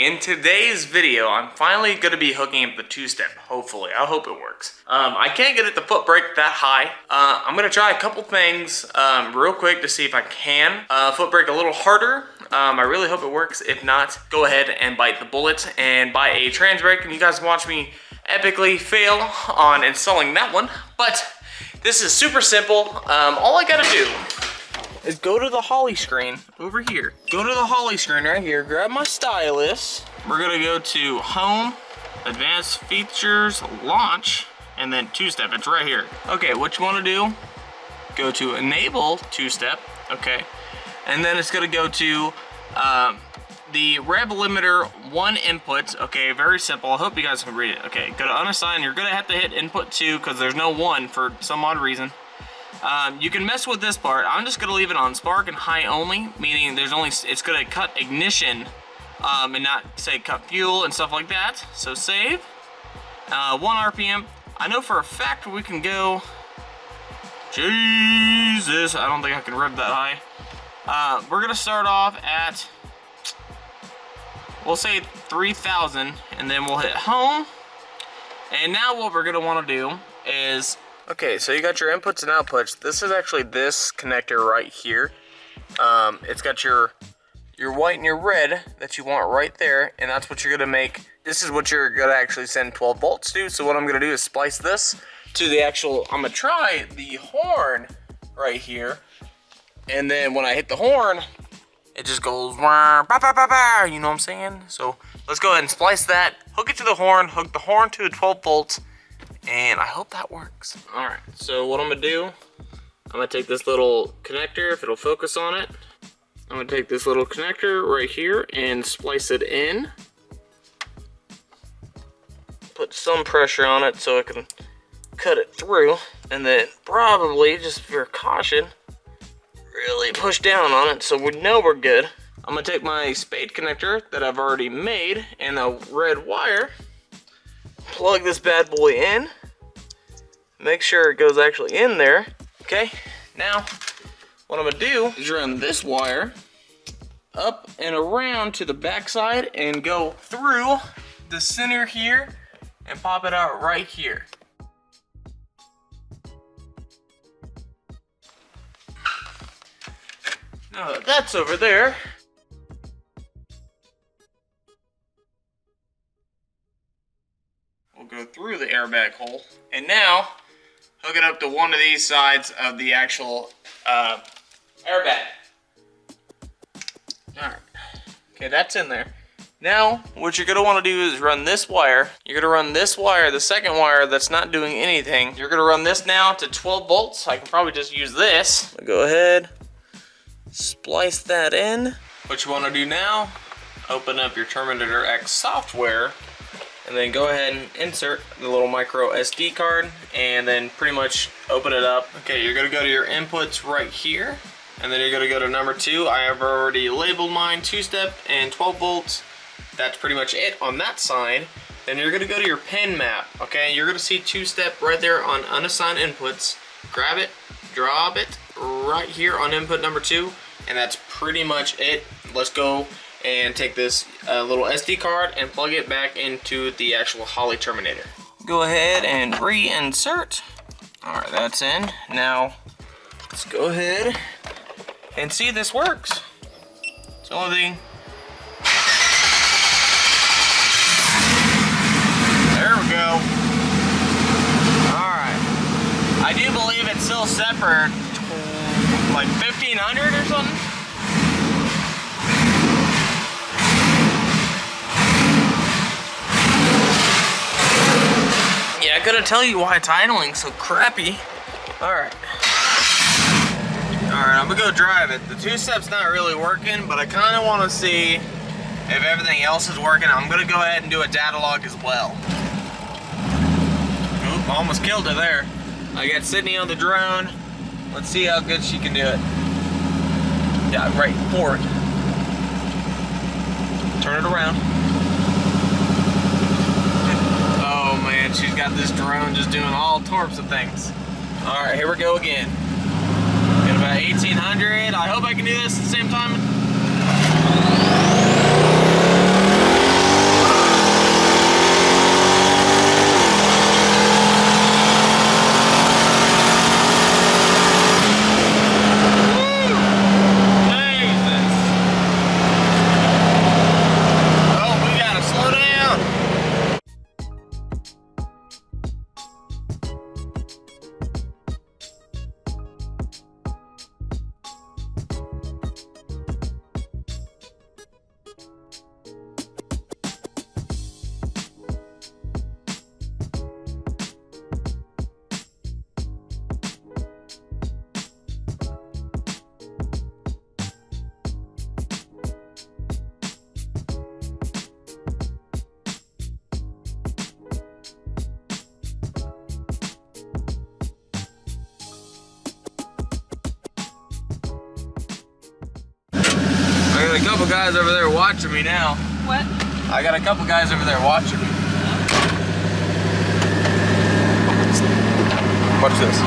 everybody, in today's video I'm finally going to be hooking up the two-step, hopefully. I hope it works. I can't get it to foot brake that high. I'm going to try a couple things real quick to see if I can foot brake a little harder. I really hope it works. If not, go ahead and bite the bullet and buy a trans brake, and you guys watch me epically fail on installing that one. But this is super simple. All I gotta do is go to the Holley screen over here. Go to the Holley screen right here, grab my stylus. We're gonna go to Home, Advanced Features, Launch, and then two-step, it's right here. Okay, what you wanna do, go to Enable two-step, okay? And then it's gonna go to the rev limiter 1 input, okay, very simple. I hope you guys can read it. Okay, go to Unassign, you're gonna have to hit input 2 because there's no 1 for some odd reason. You can mess with this part. I'm just gonna leave it on spark and high only, meaning it's gonna cut ignition and not say cut fuel and stuff like that. So save. 1 RPM. I know for a fact we can go. Jesus, I don't think I can rev that high. We're gonna start off at, we'll say 3,000, and then we'll hit home. And now what we're gonna wanna do is, okay, so you got your inputs and outputs. This is actually this connector right here. It's got your white and your red that you want right there, and that's what you're gonna make. This is what you're gonna actually send 12 volts to. So what I'm gonna do is splice this to the actual, I'm gonna try the horn right here. And then when I hit the horn, it just goes, bah, bah, bah, bah, you know what I'm saying? So let's go ahead and splice that, hook it to the horn, hook the horn to 12 volts, and I hope that works. All right, so what I'm gonna do, I'm gonna take this little connector, if it'll focus on it. I'm gonna take this little connector right here and splice it in. Put some pressure on it so it can cut it through. And then probably, just for caution, really push down on it so we know we're good. I'm gonna take my spade connector that I've already made and a red wire, plug this bad boy in, make sure it goes actually in there. Okay, now what I'm gonna do is run this wire up and around to the back side and go through the center here and pop it out right here. Now that that's over there, we'll go through the airbag hole and now hook it up to one of these sides of the actual airbag. Alright, okay, that's in there. Now, what you're gonna wanna do is run this wire. You're gonna run this wire, the second wire that's not doing anything. You're gonna run this now to 12 volts. I can probably just use this. Go ahead, splice that in. What you wanna do now, open up your Terminator X software, and then go ahead and insert the little micro SD card, and then pretty much open it up. Okay, you're gonna go to your inputs right here, and then you're gonna go to number 2. I have already labeled mine two-step and 12 volts. That's pretty much it on that side. Then you're gonna go to your pin map, okay? You're gonna see two-step right there on unassigned inputs. Grab it, drop it right here on input number 2, and that's pretty much it. Let's go and take this little SD card and plug it back into the actual Holley Terminator. Go ahead and reinsert. All right, that's in. Now, let's go ahead and see if this works. It's the only thing. There we go. All right. I do believe it's still set for like 1,500 or something. Yeah, I gotta tell you why it's idling so crappy. Alright. Alright, I'm gonna go drive it. The two-step's not really working, but I kinda wanna see if everything else is working. I'm gonna go ahead and do a data log as well. Oop, almost killed her there. I got Sydney on the drone. Let's see how good she can do it. Yeah, right forward. Turn it around. Oh man, she's got this drone just doing all sorts of things. All right, here we go again. Got about 1,800. I hope I can do this at the same time. got a couple guys over there watching me now. What? I got a couple guys over there watching me. Watch this.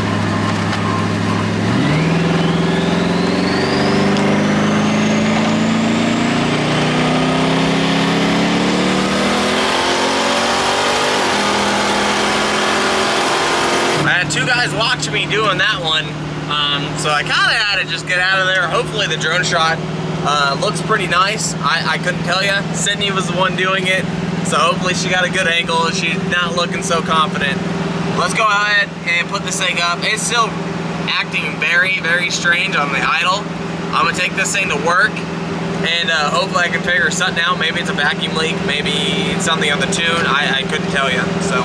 I had 2 guys watching me doing that one, so I kind of had to just get out of there. Hopefully the drone shot looks pretty nice. I couldn't tell you. Sydney was the one doing it, so hopefully she got a good angle. She's not looking so confident. Let's go ahead and put this thing up. It's still acting very, very strange on the idle. I'm gonna take this thing to work, and hopefully I can figure something out. Maybe it's a vacuum leak, maybe it's something on the tune. I couldn't tell you, so.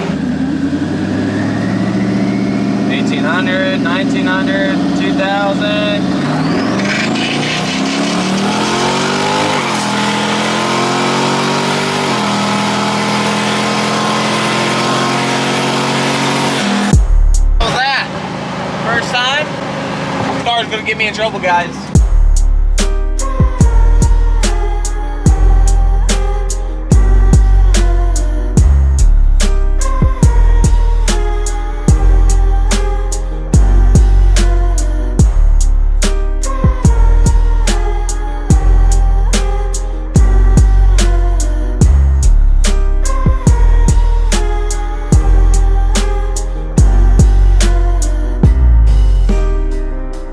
1800, 1900, 2000. What was that? First time? Car's gonna get me in trouble, guys.